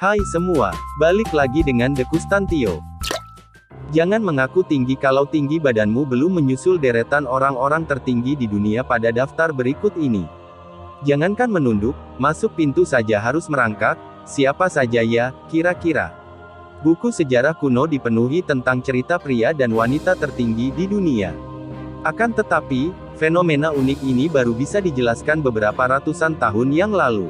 Hai semua, balik lagi dengan Dekustantio. Jangan mengaku tinggi kalau tinggi badanmu belum menyusul deretan orang-orang tertinggi di dunia pada daftar berikut ini. Jangankan menunduk, masuk pintu saja harus merangkak, siapa saja ya, kira-kira. Buku sejarah kuno dipenuhi tentang cerita pria dan wanita tertinggi di dunia. Akan tetapi, fenomena unik ini baru bisa dijelaskan beberapa ratusan tahun yang lalu.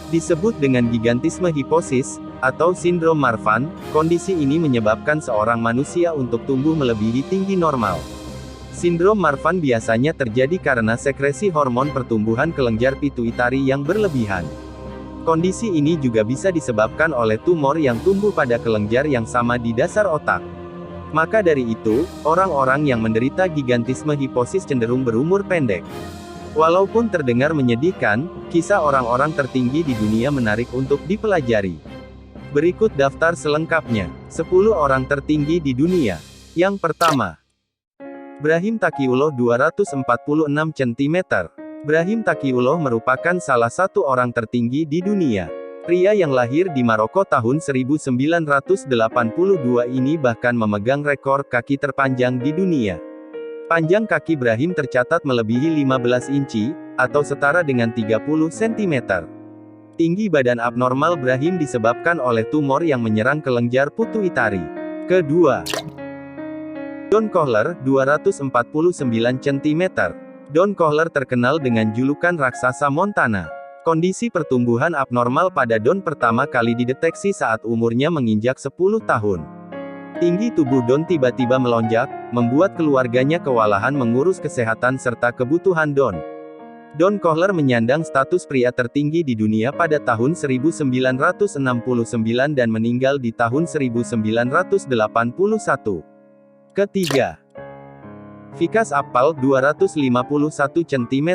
Disebut dengan gigantisme hiposis, atau sindrom Marfan, kondisi ini menyebabkan seorang manusia untuk tumbuh melebihi tinggi normal. Sindrom Marfan biasanya terjadi karena sekresi hormon pertumbuhan kelenjar pituitari yang berlebihan. Kondisi ini juga bisa disebabkan oleh tumor yang tumbuh pada kelenjar yang sama di dasar otak. Maka dari itu, orang-orang yang menderita gigantisme hiposis cenderung berumur pendek. Walaupun terdengar menyedihkan, kisah orang-orang tertinggi di dunia menarik untuk dipelajari. Berikut daftar selengkapnya. 10 orang tertinggi di dunia. Yang pertama, Brahim Taqiullah 246 cm. Brahim Taqiullah merupakan salah satu orang tertinggi di dunia. Pria yang lahir di Maroko tahun 1982 ini bahkan memegang rekor kaki terpanjang di dunia. Panjang kaki Brahim tercatat melebihi 15 inci, atau setara dengan 30 cm. Tinggi badan abnormal Brahim disebabkan oleh tumor yang menyerang kelenjar pituitari. Kedua, Don Kohler, 249 cm. Don Kohler terkenal dengan julukan raksasa Montana. Kondisi pertumbuhan abnormal pada Don pertama kali dideteksi saat umurnya menginjak 10 tahun. Tinggi tubuh Don tiba-tiba melonjak, membuat keluarganya kewalahan mengurus kesehatan serta kebutuhan Don. Don Kohler menyandang status pria tertinggi di dunia pada tahun 1969 dan meninggal di tahun 1981. Ketiga, Vikas Appal, 251 cm.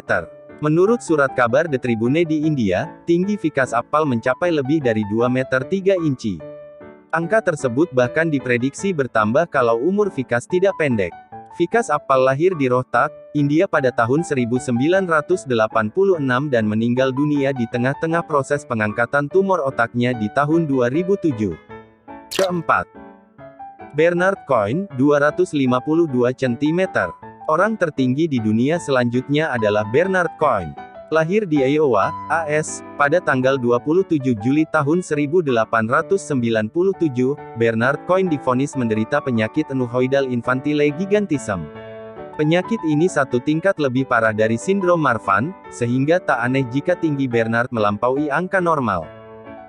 Menurut surat kabar The Tribune di India, tinggi Vikas Appal mencapai lebih dari 2 meter 3 inci. Angka tersebut bahkan diprediksi bertambah kalau umur Vikas tidak pendek. Vikas Appal lahir di Rohtak, India pada tahun 1986 dan meninggal dunia di tengah-tengah proses pengangkatan tumor otaknya di tahun 2007. Keempat, Bernard Coin, 252 cm. Orang tertinggi di dunia selanjutnya adalah Bernard Coin. Lahir di Iowa, AS, pada tanggal 27 Juli tahun 1897, Bernard Coin divonis menderita penyakit enochoidal infantile gigantism. Penyakit ini satu tingkat lebih parah dari sindrom Marfan, sehingga tak aneh jika tinggi Bernard melampaui angka normal.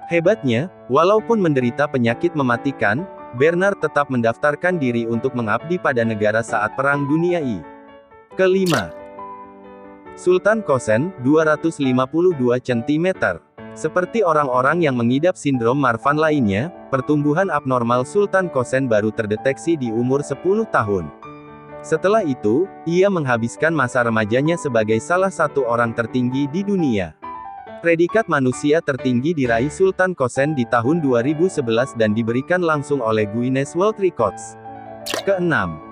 Hebatnya, walaupun menderita penyakit mematikan, Bernard tetap mendaftarkan diri untuk mengabdi pada negara saat Perang Dunia I. Kelima, Sultan Kosen, 252 cm. Seperti orang-orang yang mengidap sindrom Marfan lainnya, pertumbuhan abnormal Sultan Kosen baru terdeteksi di umur 10 tahun. Setelah itu, ia menghabiskan masa remajanya sebagai salah satu orang tertinggi di dunia. Predikat manusia tertinggi diraih Sultan Kosen di tahun 2011 dan diberikan langsung oleh Guinness World Records. Keenam,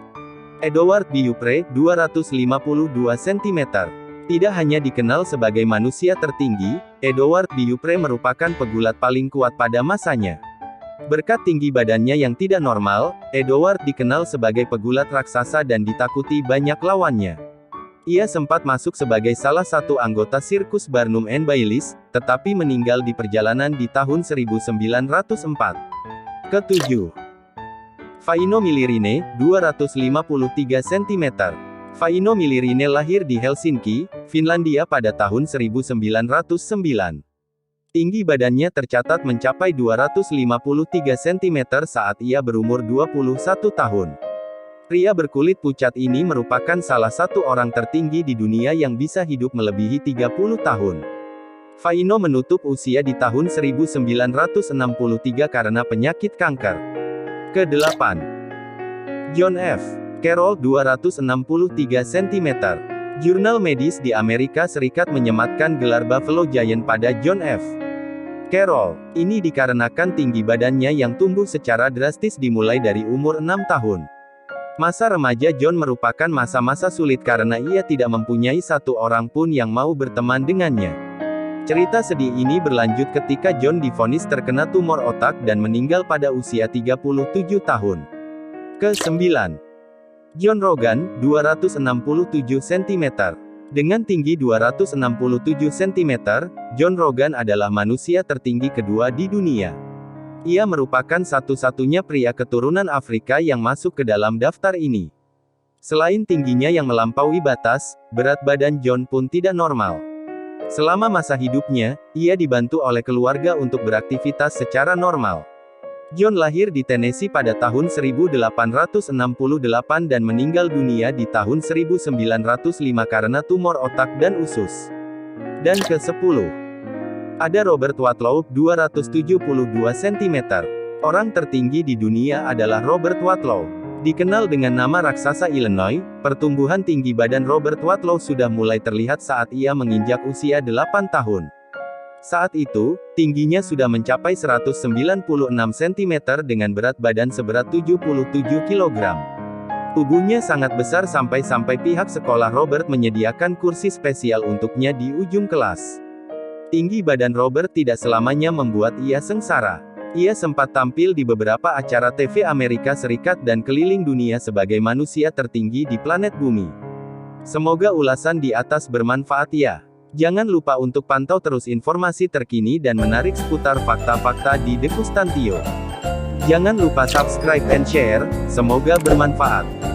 Edouard Biupre, 252 cm. Tidak hanya dikenal sebagai manusia tertinggi, Edouard Biupre merupakan pegulat paling kuat pada masanya. Berkat tinggi badannya yang tidak normal, Edouard dikenal sebagai pegulat raksasa dan ditakuti banyak lawannya. Ia sempat masuk sebagai salah satu anggota sirkus Barnum and Bailey's, tetapi meninggal di perjalanan di tahun 1904. Ketujuh, Faino Milirine, 253 cm. Faino Milirine lahir di Helsinki, Finlandia pada tahun 1909. Tinggi badannya tercatat mencapai 253 cm saat ia berumur 21 tahun. Pria berkulit pucat ini merupakan salah satu orang tertinggi di dunia yang bisa hidup melebihi 30 tahun. Faino menutup usia di tahun 1963 karena penyakit kanker. Kedelapan, John F. Carroll, 263 cm. Jurnal medis di Amerika Serikat menyematkan gelar Buffalo Giant pada John F. Carroll. Ini dikarenakan tinggi badannya yang tumbuh secara drastis dimulai dari umur 6 tahun. Masa remaja John merupakan masa-masa sulit karena ia tidak mempunyai satu orang pun yang mau berteman dengannya. Cerita sedih ini berlanjut ketika John divonis terkena tumor otak dan meninggal pada usia 37 tahun. Ke-9. John Rogan, 267 cm. Dengan tinggi 267 cm, John Rogan adalah manusia tertinggi kedua di dunia. Ia merupakan satu-satunya pria keturunan Afrika yang masuk ke dalam daftar ini. Selain tingginya yang melampaui batas, berat badan John pun tidak normal. Selama masa hidupnya, ia dibantu oleh keluarga untuk beraktivitas secara normal. John lahir di Tennessee pada tahun 1868 dan meninggal dunia di tahun 1905 karena tumor otak dan usus. Dan ke-10. Ada Robert Wadlow, 272 cm. Orang tertinggi di dunia adalah Robert Wadlow. Dikenal dengan nama raksasa Illinois, pertumbuhan tinggi badan Robert Wadlow sudah mulai terlihat saat ia menginjak usia 8 tahun. Saat itu, tingginya sudah mencapai 196 cm dengan berat badan seberat 77 kg. Tubuhnya sangat besar sampai pihak sekolah Robert menyediakan kursi spesial untuknya di ujung kelas. Tinggi badan Robert tidak selamanya membuat ia sengsara. Ia sempat tampil di beberapa acara TV Amerika Serikat dan keliling dunia sebagai manusia tertinggi di planet bumi. Semoga ulasan di atas bermanfaat ya. Jangan lupa untuk pantau terus informasi terkini dan menarik seputar fakta-fakta di Dekustantio. Jangan lupa subscribe and share, semoga bermanfaat.